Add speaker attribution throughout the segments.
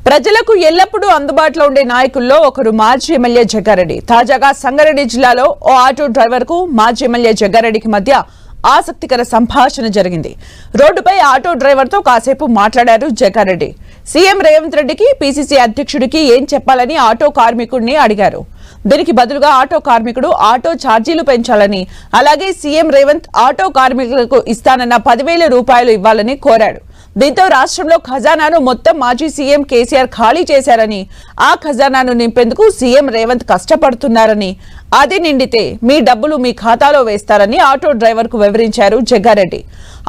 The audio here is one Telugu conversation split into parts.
Speaker 1: ప్రజలకు ఎల్లప్పుడూ అందుబాటులో ఉండే నాయకుల్లో ఒకరు మాజీ ఎమ్మెల్యే జగ్గారెడ్డి. తాజాగా సంగారెడ్డి జిల్లాలో ఓ ఆటో డ్రైవర్ కు మాజీ ఎమ్మెల్యే జగ్గారెడ్డికి మధ్య ఆసక్తికర సంభాషణ జరిగింది. రోడ్డుపై ఆటో డ్రైవర్ తో కాసేపు మాట్లాడారు జగ్గారెడ్డి. సీఎం రేవంత్ రెడ్డికి, పీసీసీ అధ్యక్షుడికి ఏం చెప్పాలని ఆటో కార్మికుడిని అడిగారు. దీనికి బదులుగా ఆటో కార్మికుడు ఆటో ఛార్జీలు పెంచాలని, అలాగే సీఎం రేవంత్ ఆటో కార్మికులకు ఇస్తానన్న 10,000 రూపాయలు ఇవ్వాలని కోరాడు. దీంతో రాష్ట్రంలో ఖజానాను మొత్తం మాజీ సీఎం కేసీఆర్ ఖాళీ చేశారని, ఆ ఖజానాను నింపేందుకు సీఎం రేవంత్ కష్టపడుతున్నారని, అది నిండితే మీ డబ్బులు మీ ఖాతాలో వేస్తారని ఆటో డ్రైవర్ కు వివరించారు జగ్గారెడ్డి.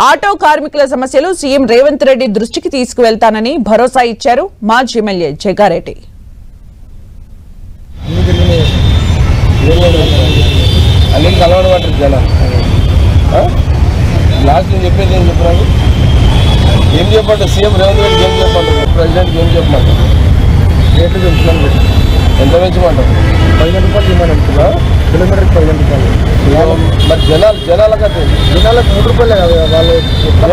Speaker 1: ఆటో కార్మికుల సమస్యలు సీఎం రేవంత్ రెడ్డి దృష్టికి తీసుకువెళ్తానని భరోసా ఇచ్చారు మాజీ ఎమ్మెల్యే జగ్గారెడ్డి.
Speaker 2: ఏం చెప్పండి సీఎం రేవంత్ రెడ్డి ఏం చెప్పమంటారు, ప్రెసిడెంట్కి ఏం చెప్పమంటారు? రేట్లు పెంచుకోండి. ఎంత పెంచమంటారు? 15 రూపాయలు ఇవ్వమంటున్నా, కిలోమీటర్కి 15 రూపాయలు. మరి జనాలకు 3 రూపాయలే కదా, వాళ్ళు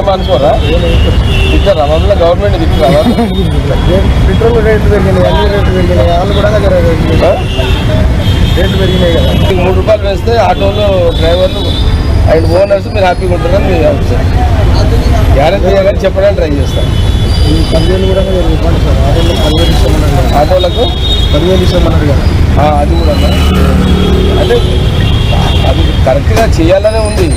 Speaker 2: ఏమనుకోరా? ఇచ్చారా మమ్మల్ని గవర్నమెంట్ ఇచ్చారా? పెట్రోల్ రేట్లు పెరిగినాయి, అన్ని రేట్లు పెరిగినాయి, వాళ్ళు కూడా రేట్లు పెరిగినాయి కదా. 3 రూపాయలు వేస్తే ఆటోలు డ్రైవర్లు అండ్ ఓనర్స్ మీరు హ్యాపీగా ఉంటారని మీరు గ్యారెంటీ చేయాలని చెప్పడానికి ట్రై చేస్తాను. ఈ 10,000 కూడా ఇవ్వండి సార్. ఆటోలకు 10,000 ఇస్తామన్నారు, ఆటోలకు 10,000 ఇస్తామన్నారు కదా, అది కూడా అంటే అది కరెక్ట్గా చేయాలనే ఉంది.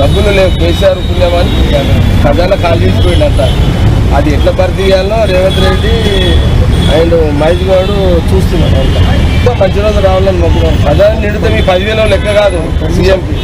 Speaker 2: డబ్బులు లేవు, కేసీఆర్ పుణ్యమని ఖజానా ఖాళీ చేసిపోయింది అంట. అది ఎట్లా భర్తీ చేయాలో రేవంత్ రెడ్డి అండ్ మహేష్ గౌడ్ చూస్తున్నాడు. అంతా మంచి రోజు రావాలని మొక్కున్నాం. ఖజానా నిండితే మీ 10,000 లెక్క కాదు సీఎంకి.